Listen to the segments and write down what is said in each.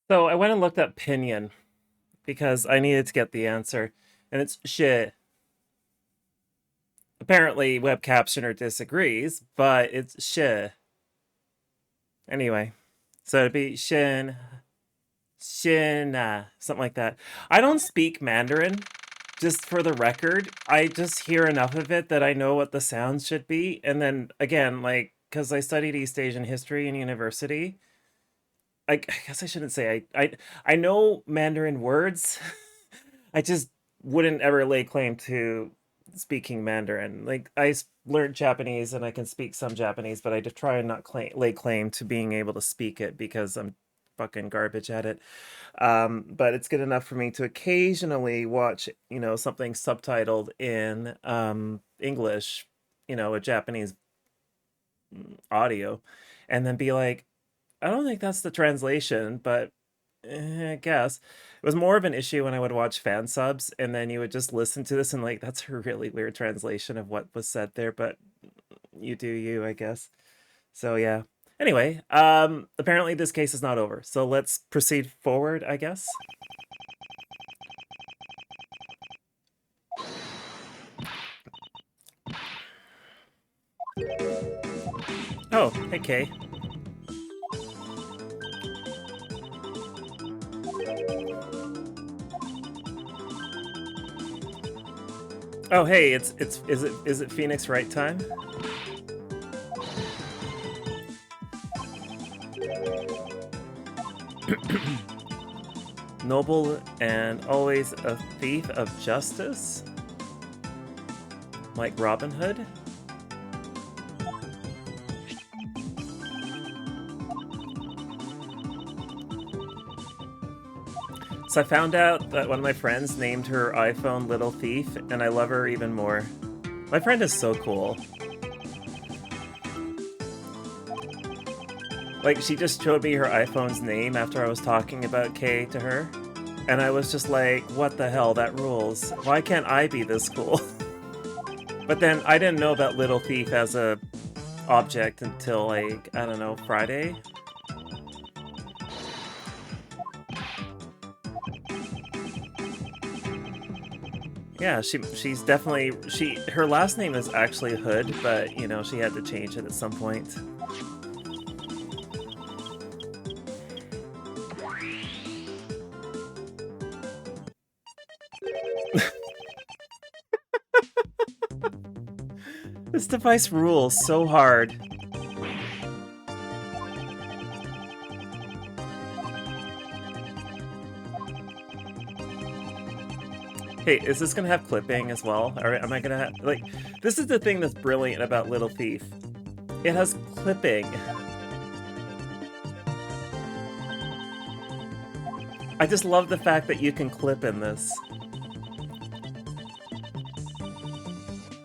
So I went and looked up pinyin because I needed to get the answer, and it's shit. Apparently, web captioner disagrees, but it's shit. Anyway, so it'd be something like that. I don't speak Mandarin, just for the record. I just hear enough of it that I know what the sounds should be. And then again, like, because I studied East Asian history in university, I guess I shouldn't say I know Mandarin words. I just wouldn't ever lay claim to speaking Mandarin. Like learned Japanese and I can speak some Japanese, but I just try and not lay claim to being able to speak it because I'm fucking garbage at it. But it's good enough for me to occasionally watch, something subtitled in English, a Japanese audio, and then be like, I don't think that's the translation, but I guess it was more of an issue when I would watch fan subs and then you would just listen to this and like that's a really weird translation of what was said there, but you do you, I guess. So yeah. Anyway, apparently this case is not over. So let's proceed forward, I guess. Oh, hey Kay. Oh, hey, it's is it Phoenix Wright time? Noble and always a thief of justice? Like Robin Hood? So I found out that one of my friends named her iPhone Little Thief, and I love her even more. My friend is so cool. Like, she just showed me her iPhone's name after I was talking about Kay to her. And I was just like, what the hell, that rules. Why can't I be this cool? But then I didn't know about Little Thief as a object until, like, I don't know, Friday? Yeah, she's definitely her last name is actually Hood, but she had to change it at some point. This device rules so hard. Hey, is this gonna have clipping as well? Or am I gonna have, like, this is the thing that's brilliant about Little Thief. It has clipping. I just love the fact that you can clip in this.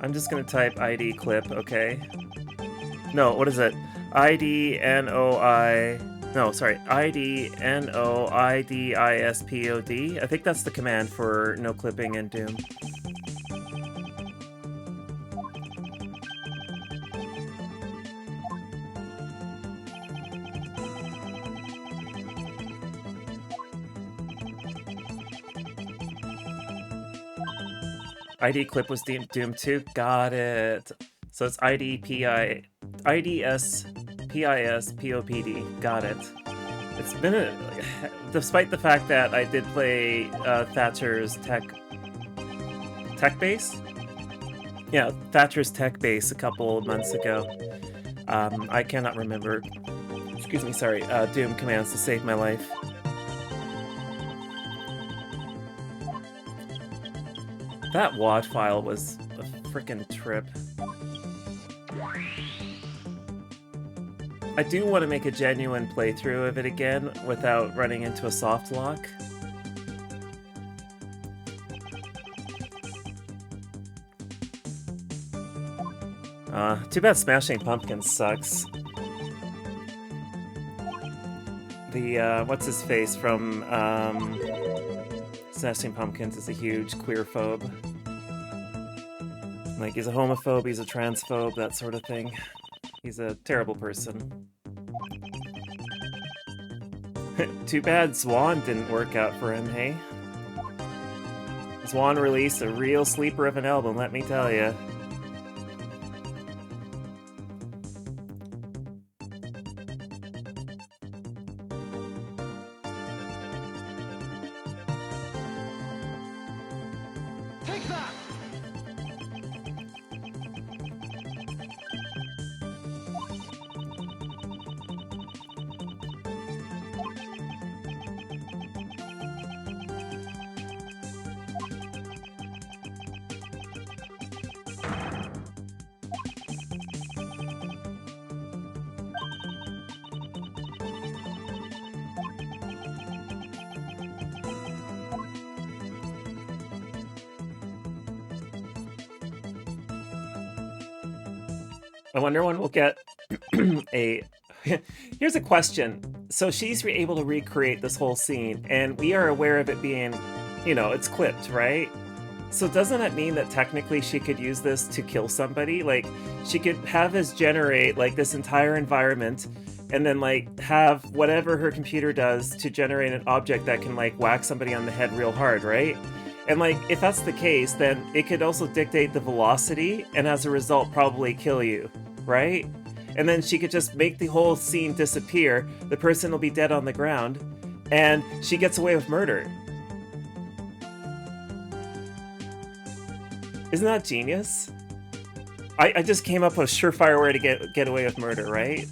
I'm just gonna type ID clip, okay? No, what is it? IDNOI. No, sorry. IDNOIDISPOD. I think that's the command for no clipping in Doom. ID clip was Doom 2. Got it. So it's IDSPISPOPD. Got it. It's been despite the fact that I did play Thatcher's tech base. Yeah, Thatcher's tech base a couple months ago. I cannot remember. Excuse me, sorry. Doom commands to save my life. That WAD file was a frickin' trip. I do want to make a genuine playthrough of it again without running into a soft lock. Too bad Smashing Pumpkins sucks. The, what's his face from, Smashing Pumpkins is a huge queerphobe. Like, he's a homophobe, he's a transphobe, that sort of thing. He's a terrible person. Too bad Swan didn't work out for him, hey? Swan released a real sleeper of an album, let me tell ya. Take that! I wonder when we'll get a... Here's a question. So she's able to recreate this whole scene, and we are aware of it being, you know, it's clipped, right? So doesn't that mean that technically she could use this to kill somebody? Like, she could have us generate, like, this entire environment, and then, like, have whatever her computer does to generate an object that can, like, whack somebody on the head real hard, right? And, like, if that's the case, then it could also dictate the velocity, and as a result, probably kill you, right? And then she could just make the whole scene disappear, the person will be dead on the ground, and she gets away with murder. Isn't that genius? I just came up with a surefire way to get away with murder, right?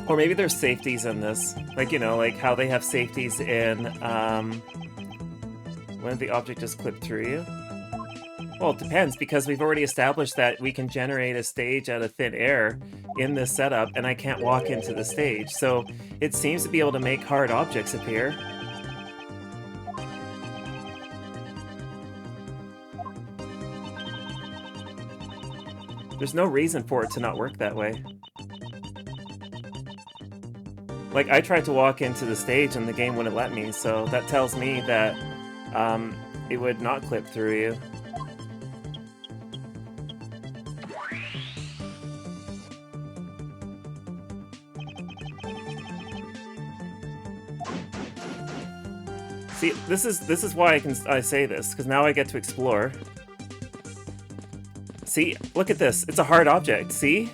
Or maybe there's safeties in this. Like, you know, like how they have safeties in, when the object just clipped through you. Well, it depends, because we've already established that we can generate a stage out of thin air in this setup, and I can't walk into the stage. So it seems to be able to make hard objects appear. There's no reason for it to not work that way. Like, I tried to walk into the stage and the game wouldn't let me, so that tells me that it would not clip through you. See, this is why I say this, because now I get to explore. See, look at this. It's a hard object, see?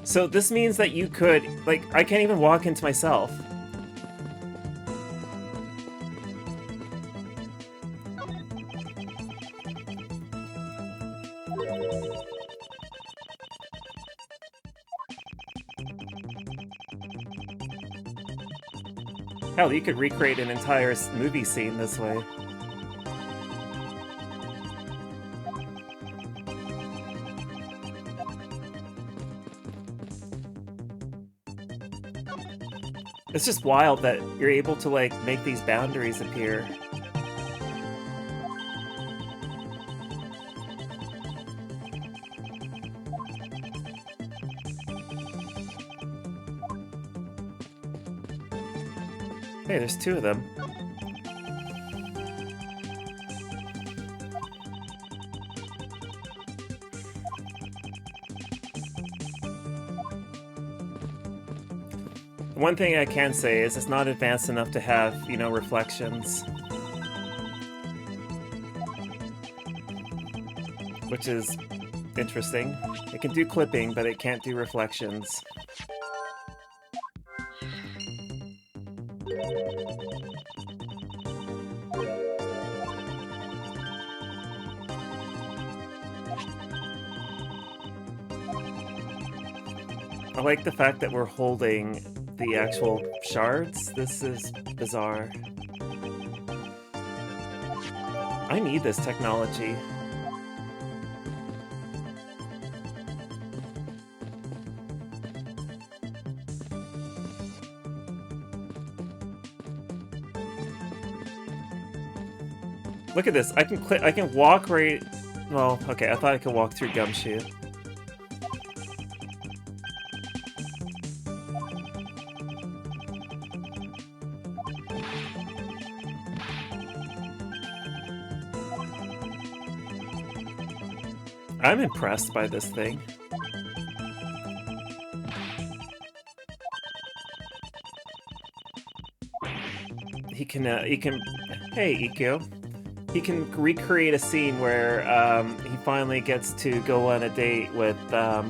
So this means that you could, like, I can't even walk into myself. Hell, you could recreate an entire movie scene this way. It's just wild that you're able to, like, make these boundaries appear. Hey, there's two of them. One thing I can say is it's not advanced enough to have, you know, reflections. Which is interesting. It can do clipping, but it can't do reflections. I like the fact that we're holding the actual shards. This is bizarre. I need this technology. Look at this. I can walk right... Well, okay, I thought I could walk through Gumshoe. I'm impressed by this thing. he can, hey EQ, he can recreate a scene where he finally gets to go on a date with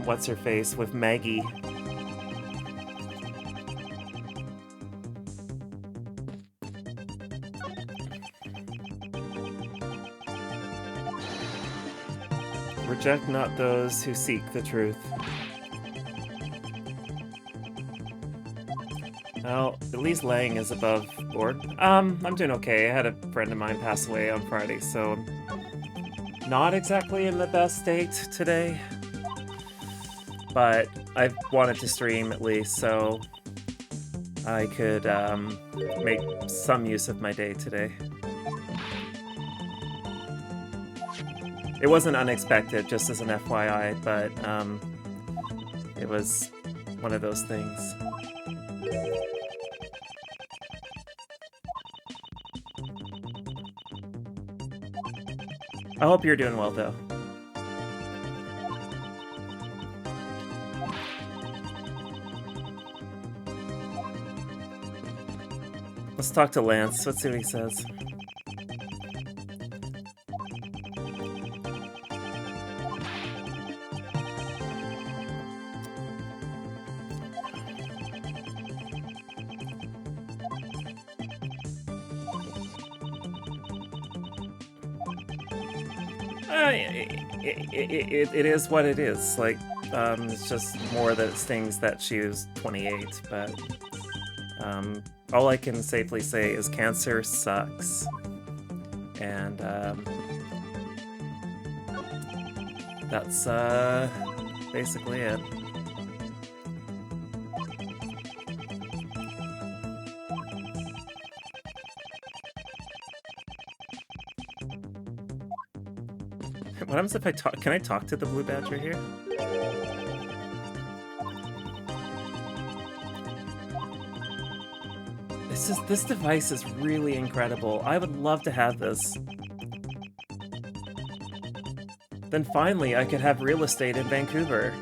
what's her face, with Maggie. Reject not those who seek the truth. Well, at least Lang is above board. I'm doing okay. I had a friend of mine pass away on Friday, so I'm not exactly in the best state today. But I wanted to stream at least, so I could make some use of my day today. It wasn't unexpected, just as an FYI, but it was one of those things. I hope you're doing well, though. Let's talk to Lance. Let's see what he says. It is what it is. Like, it's just more that it stings that she was 28, but all I can safely say is cancer sucks. And that's basically it. What happens if I talk? Can I talk to the blue badger here? This device is really incredible. I would love to have this. Then finally I could have real estate in Vancouver.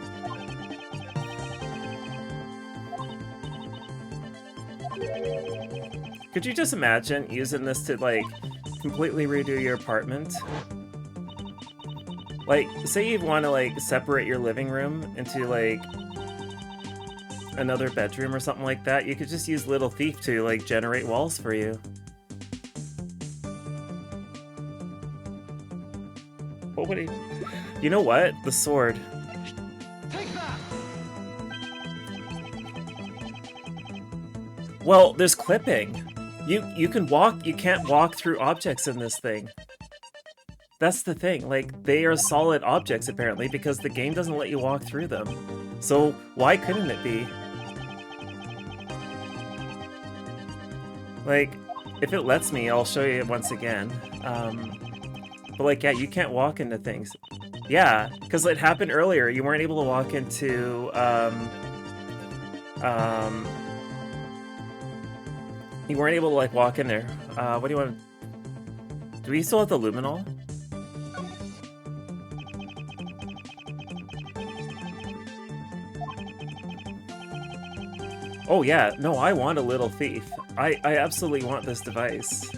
Could you just imagine using this to, like, completely redo your apartment? Like, say you want to, like, separate your living room into, like, another bedroom or something like that, you could just use Little Thief to, like, generate walls for you. What would he... You know what? The sword. Take that! Well, there's clipping. You can walk... You can't walk through objects in this thing. That's the thing. Like, they are solid objects, apparently, because the game doesn't let you walk through them. So, why couldn't it be? Like, if it lets me, I'll show you it once again. But, like, yeah, you can't walk into things. Yeah, because it happened earlier. You weren't able to walk into, you weren't able to, like, walk in there. What do you want to... Do we still have the luminol? Oh yeah, no, I want a Little Thief. I absolutely want this device.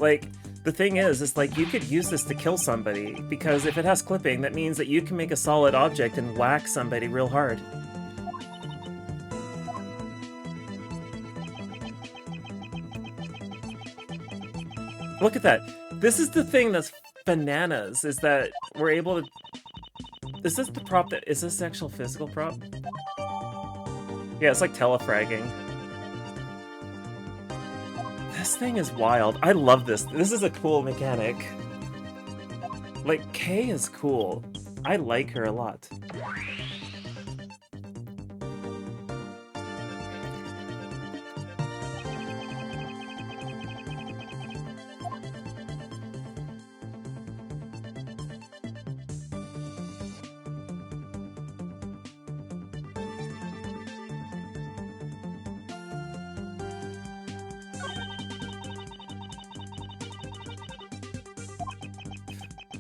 Like, the thing is like, you could use this to kill somebody, because if it has clipping, that means that you can make a solid object and whack somebody real hard. Look at that. This is the thing that's bananas, is that we're able to... Is this the prop that... Is this the actual physical prop? Yeah, it's like telefragging. This thing is wild. I love this. This is a cool mechanic. Like, Kay is cool. I like her a lot.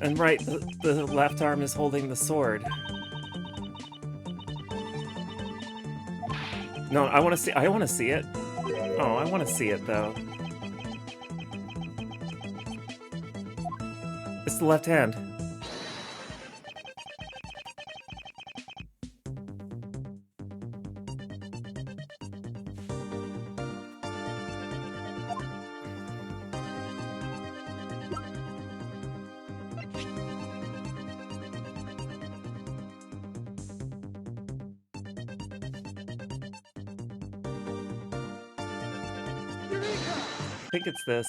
And right, the left arm is holding the sword. No, I want to see it. Oh, I want to see it, though. It's the left hand. I think it's this.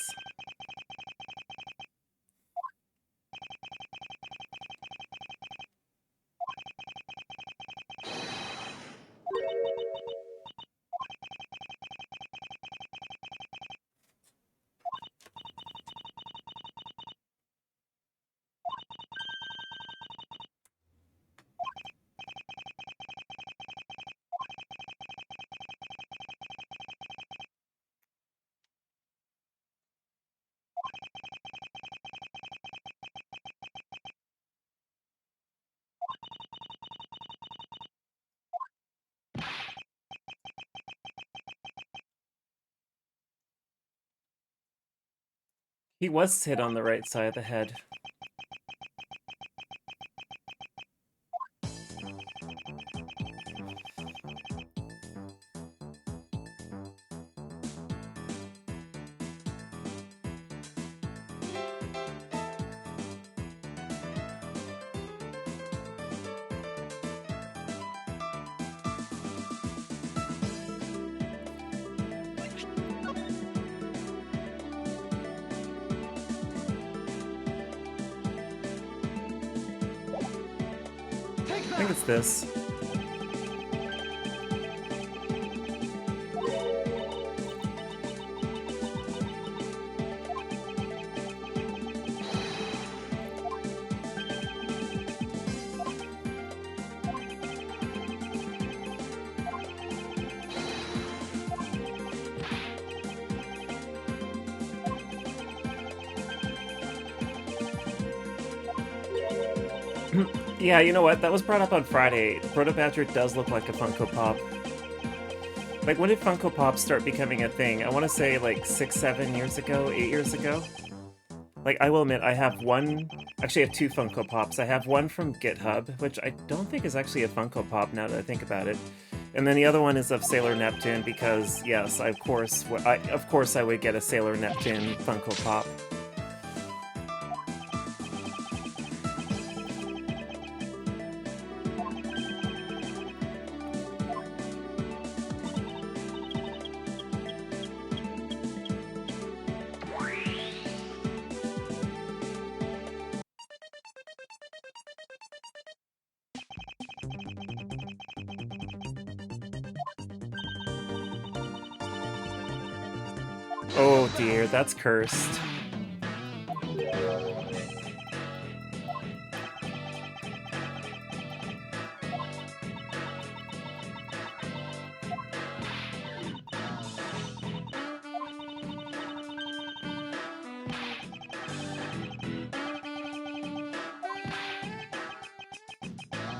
He was hit on the right side of the head. I think it's this. Yeah, you know what? That was brought up on Friday. Proto Badger does look like a Funko Pop. Like, when did Funko Pops start becoming a thing? I want to say like 6, 7 years ago, 8 years ago. Like, I will admit, I have one... Actually, I have two Funko Pops. I have one from GitHub, which I don't think is actually a Funko Pop now that I think about it. And then the other one is of Sailor Neptune because, yes, of course I would get a Sailor Neptune Funko Pop. Oh dear, that's cursed.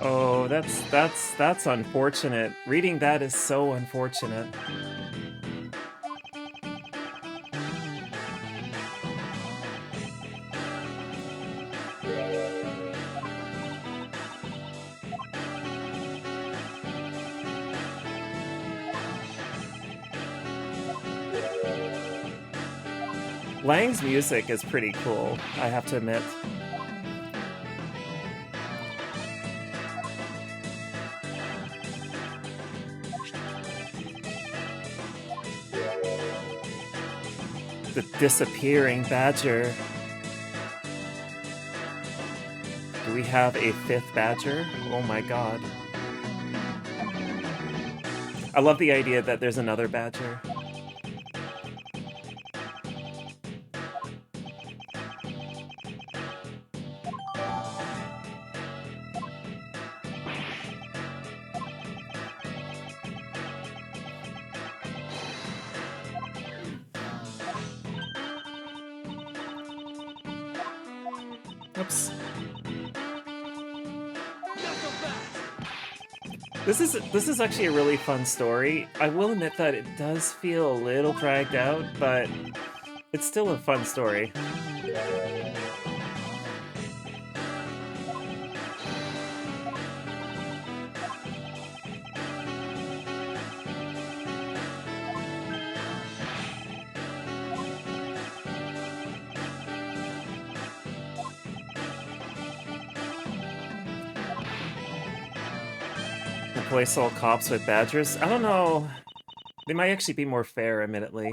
Oh, that's unfortunate. Reading that is so unfortunate. Lang's music is pretty cool, I have to admit. The disappearing badger. Do we have a 5th badger? Oh my god. I love the idea that there's another badger. Oops. This is actually a really fun story. I will admit that it does feel a little dragged out, but it's still a fun story. Replace all cops with badgers? I don't know. They might actually be more fair, admittedly.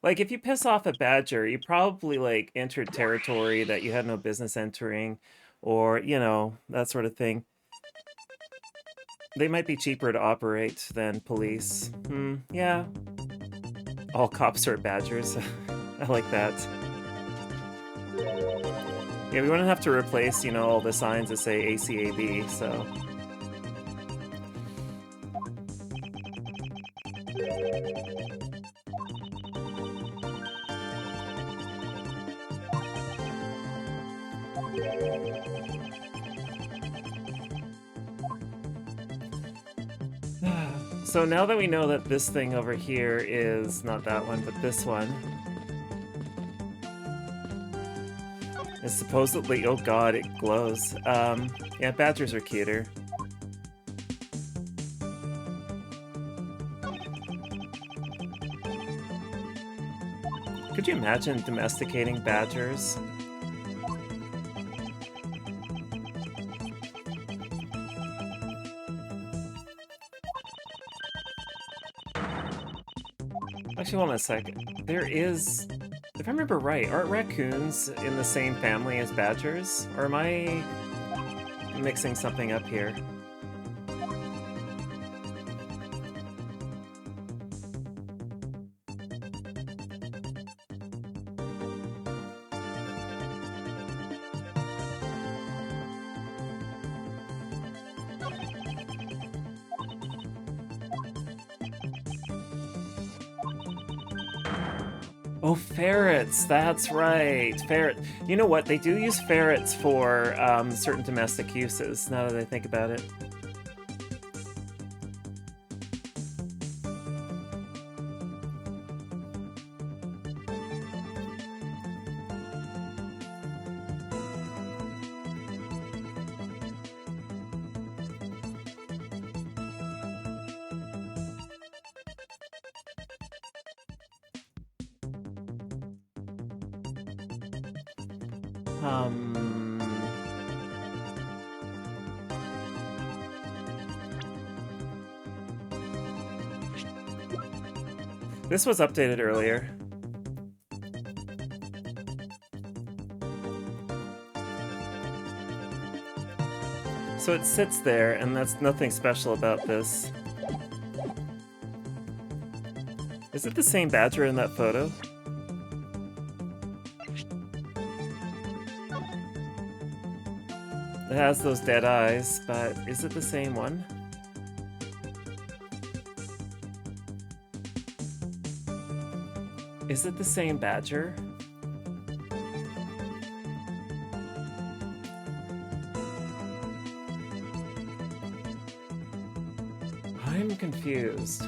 Like, if you piss off a badger, you probably, like, entered territory that you had no business entering, or, you know, that sort of thing. They might be cheaper to operate than police. Yeah. All cops are badgers. I like that. Yeah, we wouldn't have to replace, you know, all the signs that say ACAB, so... So now that we know that this thing over here is not that one, but this one is supposedly, oh god, it glows. Yeah, badgers are cuter. Could you imagine domesticating badgers? Actually, hold on a second. There is, if I remember right, aren't raccoons in the same family as badgers? Or am I mixing something up here? Oh, ferrets, that's right. Ferret. You know what? They do use ferrets for certain domestic uses, now that I think about it. This was updated earlier. So it sits there, and that's nothing special about this. Is it the same badger in that photo? It has those dead eyes, but is it the same one? Is it the same badger? I'm confused.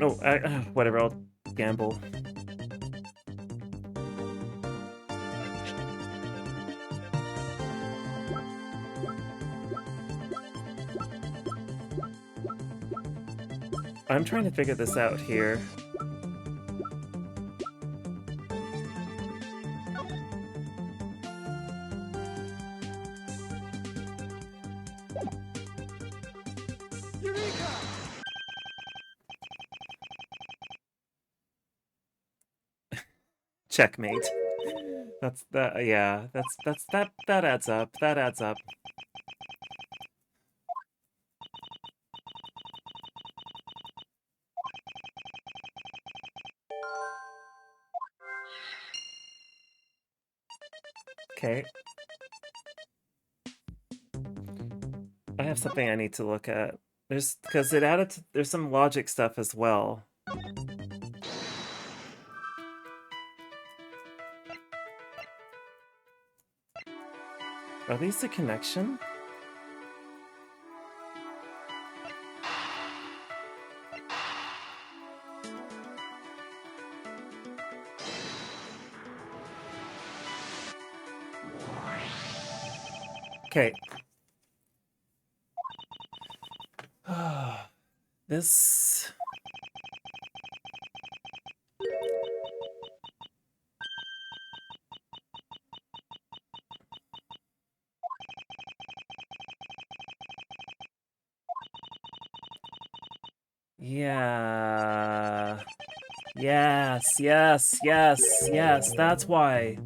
Oh, whatever, I'll gamble. I'm trying to figure this out here. Checkmate. That's that. Yeah, that adds up. That adds up. Okay. I have something I need to look at. There's because it added. There's some logic stuff as well. Are these the connection? Okay. This... Yeah. Yes, yes, yes, yes, that's why.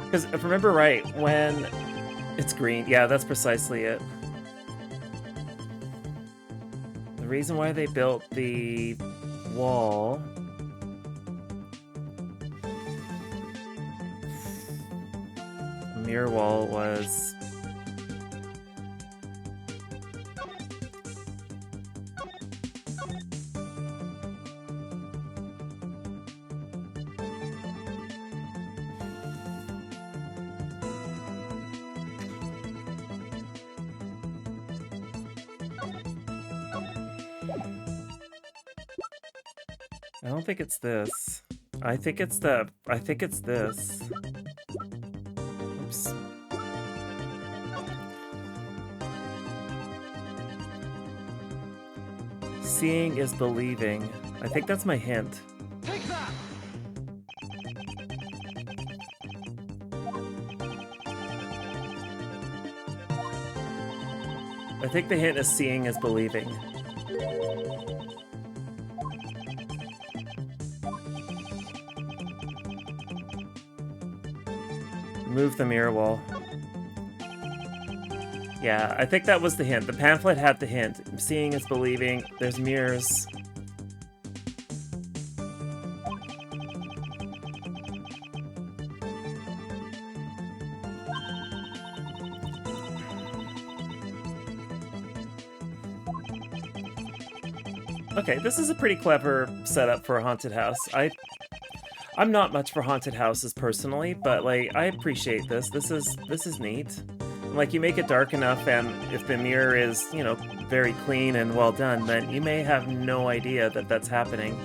Because if I remember right, when it's green, yeah, that's precisely it. The reason why they built the wall... mirror wall was... I don't think it's this. I think it's this. Oops. Seeing is believing. I think that's my hint. Take that! I think the hint is seeing is believing. Move the mirror wall. Yeah, I think that was the hint. The pamphlet had the hint. Seeing is believing. There's mirrors. Okay, this is a pretty clever setup for a haunted house. I'm not much for haunted houses personally, but like I appreciate this. This is neat. Like, you make it dark enough, and if the mirror is, you know, very clean and well done, then you may have no idea that that's happening.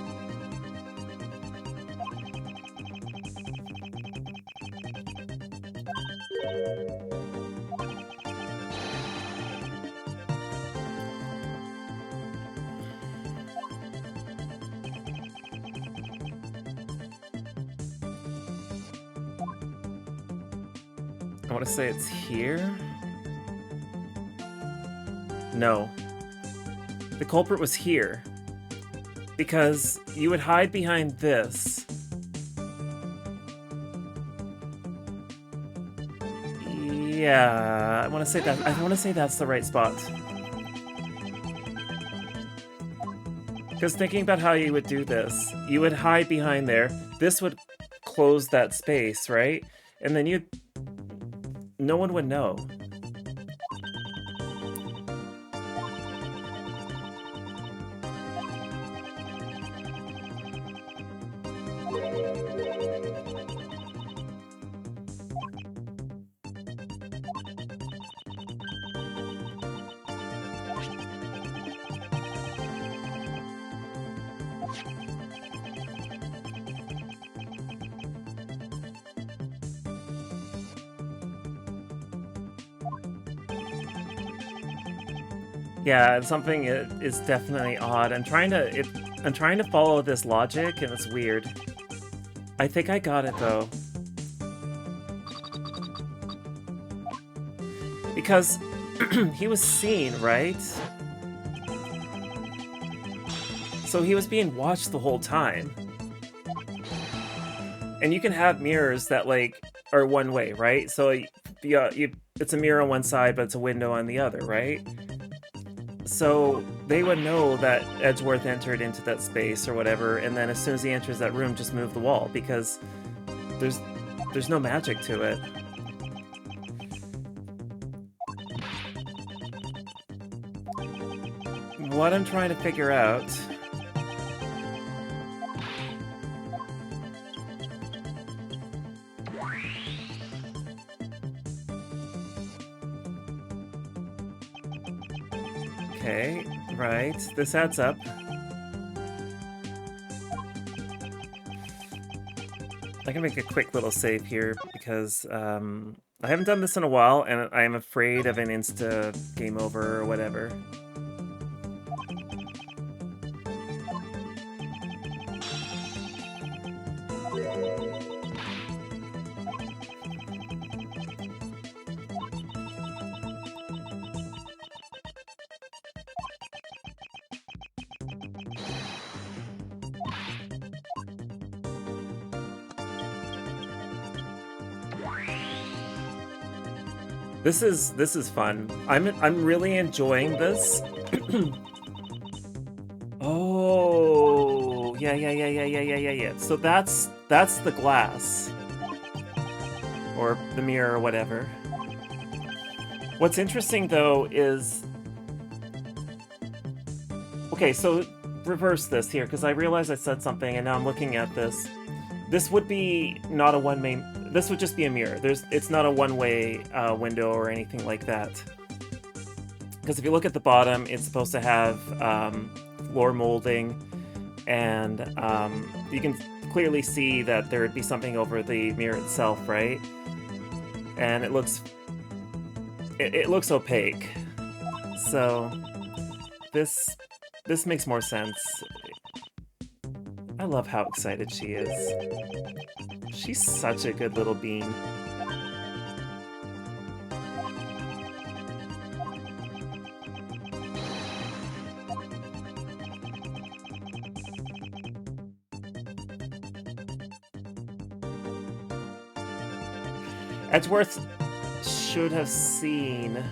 I want to say it's here? No. The culprit was here. Because you would hide behind this. Yeah, I want to say that's the right spot. Because thinking about how you would do this, you would hide behind there. This would close that space, right? And then no one would know. Yeah, something is definitely odd. I'm trying to follow this logic, and it's weird. I think I got it though. Because he was seen, right? So he was being watched the whole time. And you can have mirrors that like are one way, right? So yeah, it's a mirror on one side, but it's a window on the other, right? So they would know that Edgeworth entered into that space or whatever, and then as soon as he enters that room, just move the wall, because there's no magic to it. What I'm trying to figure out... Right, this adds up. I can make a quick little save here because I haven't done this in a while and I am afraid of an insta game over or whatever. This is fun. I'm really enjoying this. Oh, yeah. So that's the glass. Or the mirror or whatever. What's interesting though is... Okay, so reverse this here, because I realized I said something and now I'm looking at this. This would be not a one-way... This would just be a mirror. It's not a one-way window or anything like that. Because if you look at the bottom, it's supposed to have floor molding, and you can clearly see that there would be something over the mirror itself, right? And it looks opaque. So this makes more sense. I love how excited she is. She's such a good little bean. Edgeworth should have seen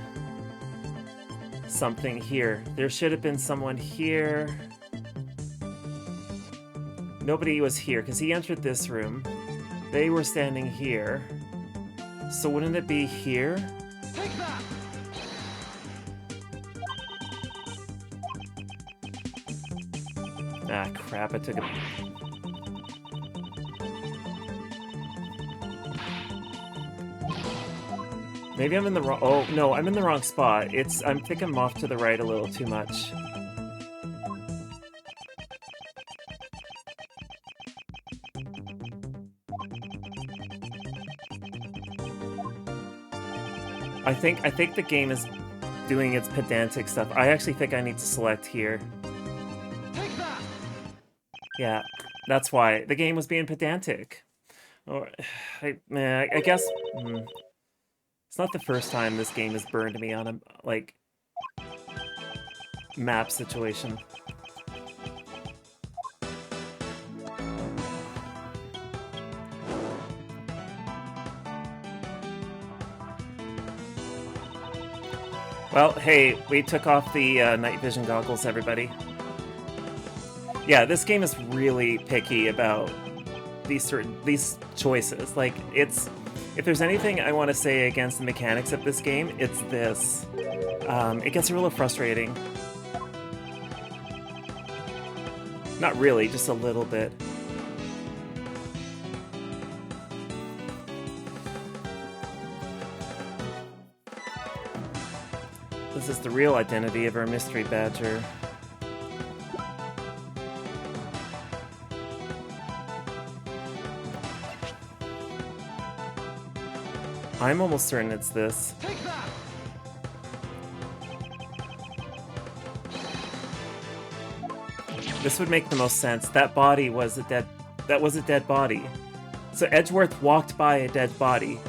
something here. There should have been someone here. Nobody was here, because he entered this room. They were standing here. So wouldn't it be here? Take that! Ah, crap, I took a... Maybe I'm in the wrong... Oh, no, I'm in the wrong spot. I think I'm off to the right a little too much. I think the game is doing its pedantic stuff. I actually think I need to select here. Take that! Yeah, that's why. The game was being pedantic. Or, I guess... It's not the first time this game has burned me on a, like, map situation. Well, hey, we took off the night vision goggles, everybody. Yeah, this game is really picky about these choices. Like, if there's anything I want to say against the mechanics of this game, it's this. It gets a little frustrating. Not really, just a little bit. This is the real identity of our mystery badger. I'm almost certain it's this. Take that! This would make the most sense. That body was a dead body. So Edgeworth walked by a dead body.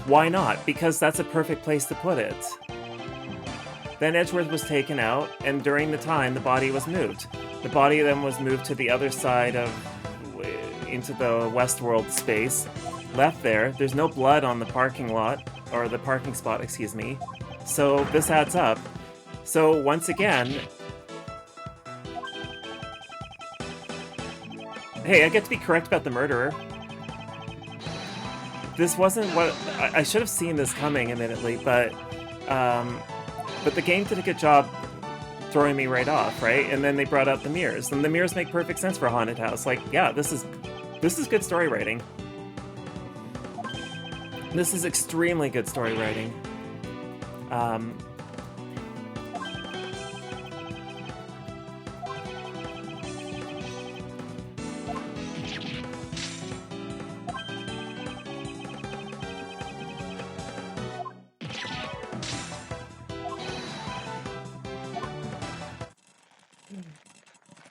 Why not? Because that's a perfect place to put it. Then Edgeworth was taken out, and during the time, the body was moved. The body then was moved to the other side of... into the Westworld space. Left there. There's no blood on the parking lot, or the parking spot, excuse me. So this adds up. So once again... Hey, I get to be correct about the murderer. This wasn't what... I should have seen this coming, admittedly, but the game did a good job throwing me right off, right? And then they brought out the mirrors, and the mirrors make perfect sense for a haunted house. Like, yeah, this is good story writing. This is extremely good story writing. Um,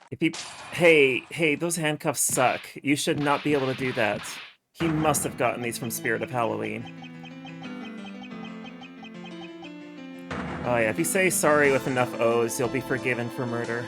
if he... Hey, those handcuffs suck. You should not be able to do that. He must have gotten these from Spirit of Halloween. Oh yeah, if you say sorry with enough O's, you'll be forgiven for murder.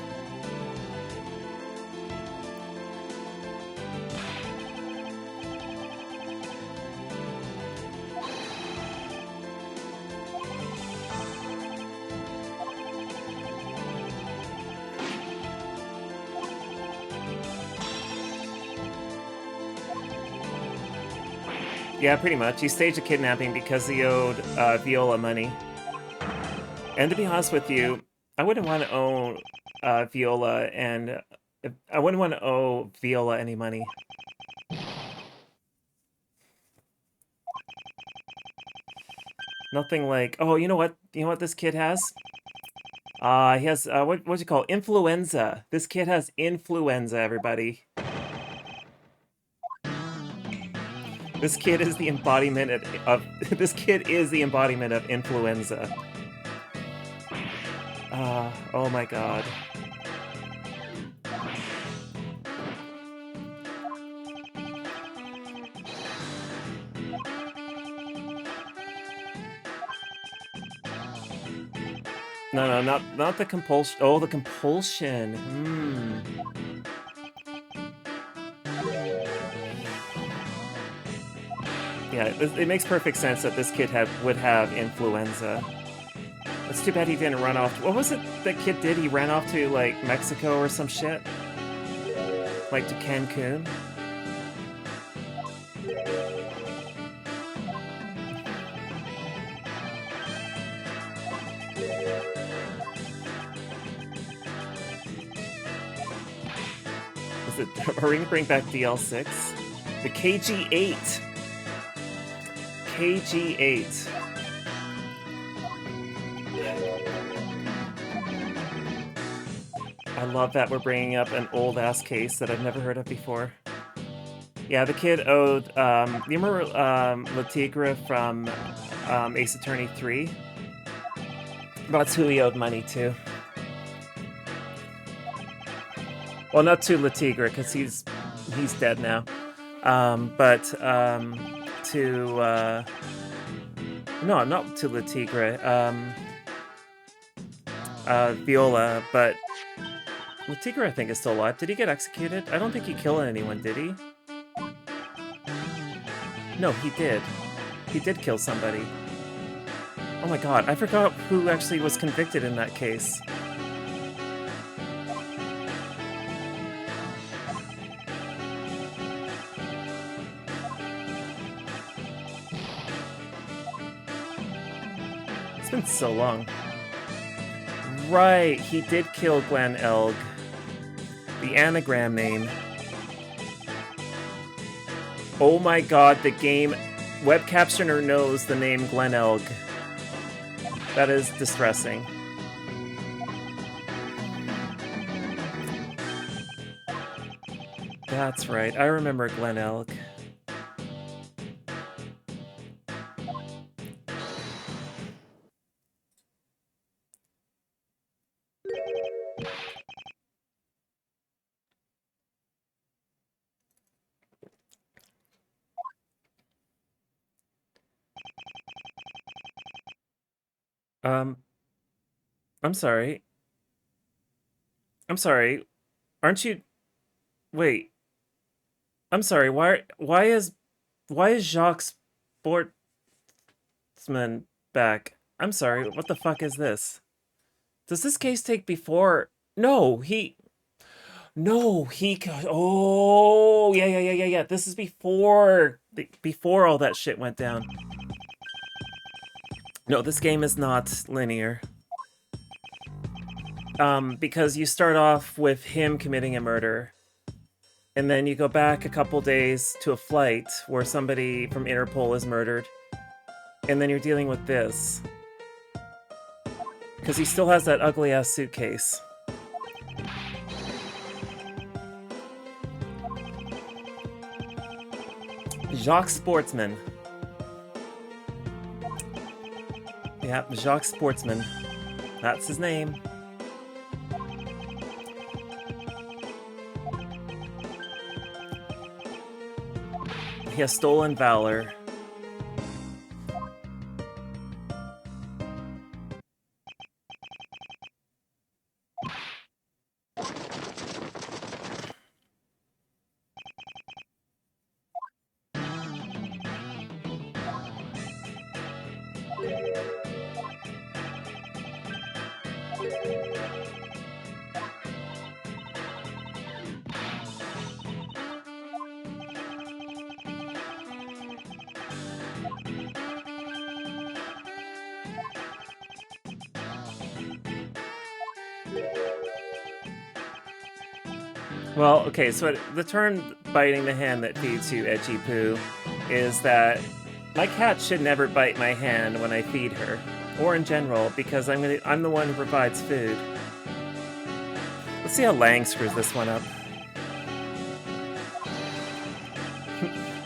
Yeah, pretty much. He staged a kidnapping because he owed Viola money. And to be honest with you, I wouldn't want to owe Viola and... I wouldn't want to owe Viola any money. Nothing like... Oh, you know what? You know what this kid has? He has, what's it called? Influenza. This kid has influenza, everybody. This kid is the embodiment of this kid is the embodiment of influenza. Oh my god. No, not the compulsion. Oh, the compulsion. Yeah, it makes perfect sense that this kid would have influenza. It's too bad he didn't run off. What was it that kid did? He ran off to, like, Mexico or some shit? Like, to Cancun? Are we gonna bring back DL6? The KG8! KG8. I love that we're bringing up an old-ass case that I've never heard of before. Yeah, the kid owed, you remember, Le Tigre from, Ace Attorney 3? That's who he owed money to. Well, not to Le Tigre, because he's dead now. But, to, no, not to Le Tigre, Viola, but Le Tigre, I think, is still alive. Did he get executed? I don't think he killed anyone, did he? No, he did. He did kill somebody. Oh my god, I forgot who actually was convicted in that case. It's been so long. Right, he did kill Glen Elg. The anagram name. Oh my god, the game web captioner knows the name Glen Elg. That is distressing. That's right, I remember Glen Elg. I'm sorry. I'm sorry. Aren't you... Wait. I'm sorry, why is Jacques Sportsman back? I'm sorry, what the fuck is this? Does this case take before... No, he... No, he... Oh, yeah. This is before all that shit went down. No, this game is not linear. Because you start off with him committing a murder, and then you go back a couple days to a flight where somebody from Interpol is murdered, and then you're dealing with this. Because he still has that ugly-ass suitcase. Jacques Sportsman. Yeah, Jacques Sportsman. That's his name. He has stolen valor. Well, okay, so the term biting the hand that feeds you, Edgy Poo, is that my cat should never bite my hand when I feed her, or in general, because I'm the one who provides food. Let's see how Lang screws this one up.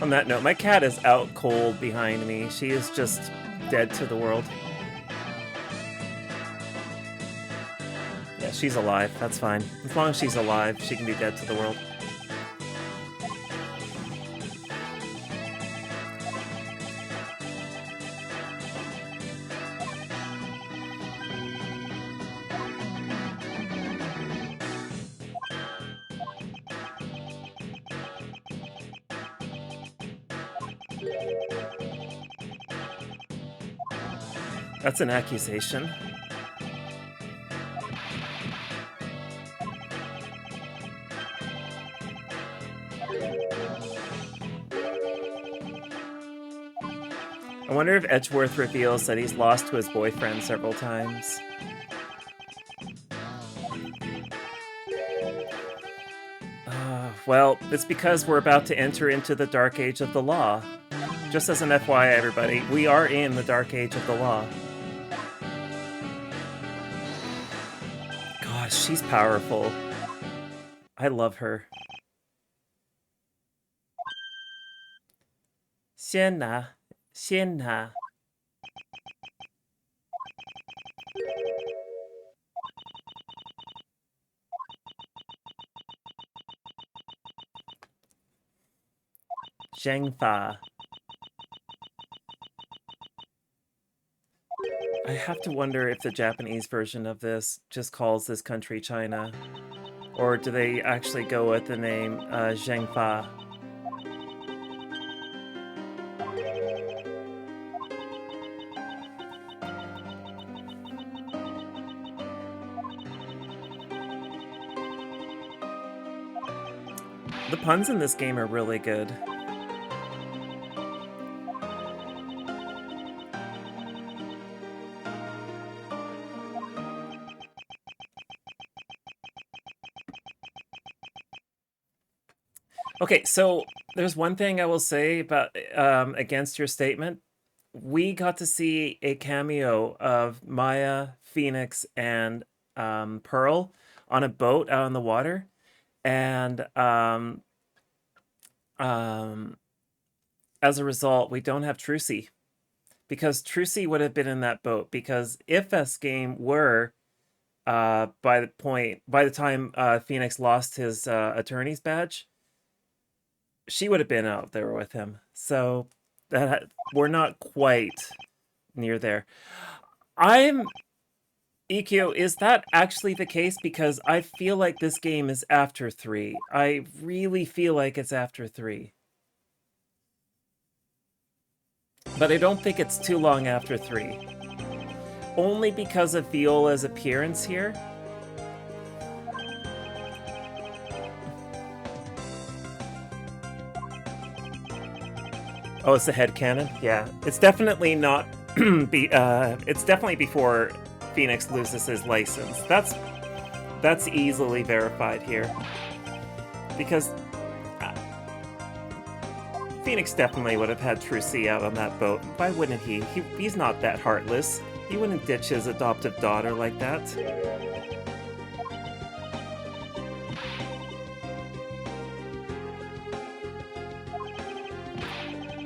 On that note, my cat is out cold behind me. She is just dead to the world. Yeah, she's alive. That's fine. As long as she's alive, she can be dead to the world. That's an accusation. I wonder if Edgeworth reveals that he's lost to his boyfriend several times. Well, it's because we're about to enter into the Dark Age of the Law. Just as an FYI, everybody, we are in the Dark Age of the Law. Gosh, she's powerful. I love her. 先拿，先拿。Zhengfa. I have to wonder if the Japanese version of this just calls this country China. Or do they actually go with the name Zhengfa? The puns in this game are really good. Okay, so there's one thing I will say about against your statement. We got to see a cameo of Maya, Phoenix, and Pearl on a boat out on the water, and as a result, we don't have Trucy, because Trucy would have been in that boat. Because if this game were by the time Phoenix lost his attorney's badge, she would have been out there with him. So that we're not quite near there. Ikkyo, is that actually the case? Because I feel like this game is after 3. I really feel like it's after 3. But I don't think it's too long after 3. Only because of Viola's appearance here. Oh, it's the headcanon? Yeah. It's definitely not... it's definitely before Phoenix loses his license. That's easily verified here. Because... Phoenix definitely would have had Trucy out on that boat. Why wouldn't he? He's not that heartless. He wouldn't ditch his adoptive daughter like that.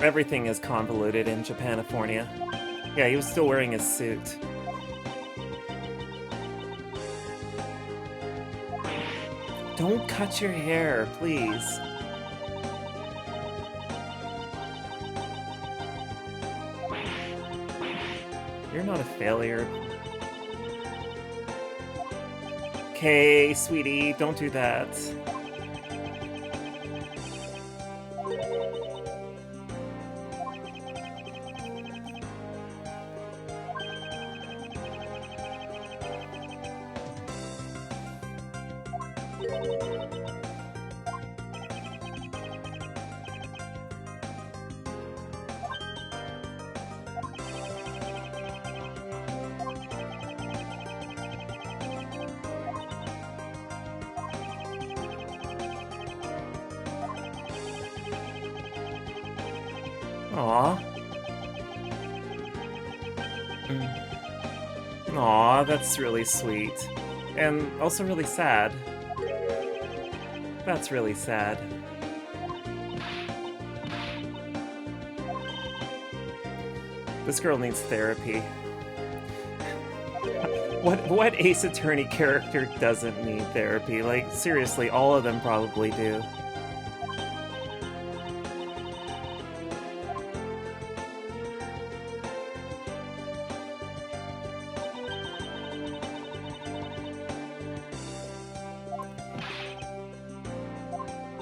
Everything is convoluted in Japanifornia. Yeah, he was still wearing his suit. Don't cut your hair, please. You're not a failure. Okay, sweetie, don't do that. Aw. Aw, that's really sweet. And also really sad. That's really sad. This girl needs therapy. What Ace Attorney character doesn't need therapy? Like, seriously, all of them probably do.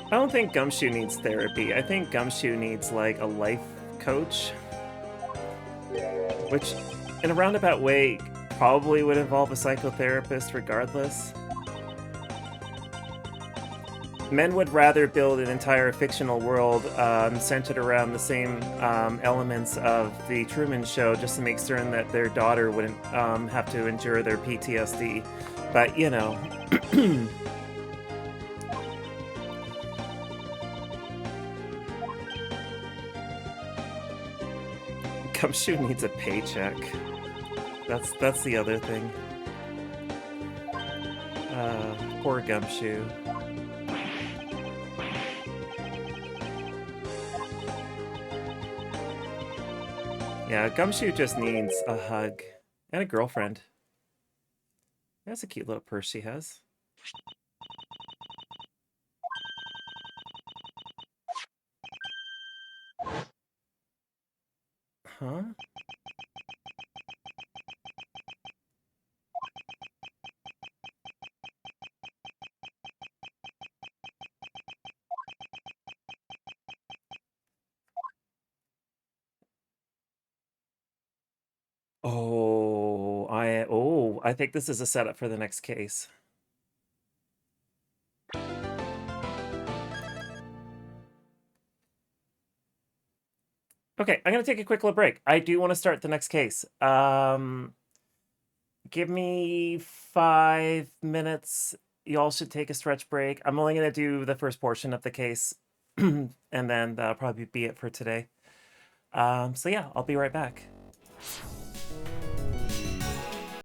I don't think Gumshoe needs therapy. I think Gumshoe needs, like, a life coach. Which, in a roundabout way, probably would involve a psychotherapist regardless. Men would rather build an entire fictional world centered around the same elements of the Truman Show just to make certain that their daughter wouldn't have to endure their PTSD. But, you know... Gumshoe needs a paycheck. That's the other thing. Poor Gumshoe. Yeah, Gumshoe just needs a hug and a girlfriend. That's a cute little purse she has. Huh? I think this is a setup for the next case. Okay, I'm gonna take a quick little break. I do want to start the next case. Give me 5 minutes. Y'all should take a stretch break. I'm only gonna do the first portion of the case, and then that'll probably be it for today. So yeah, I'll be right back.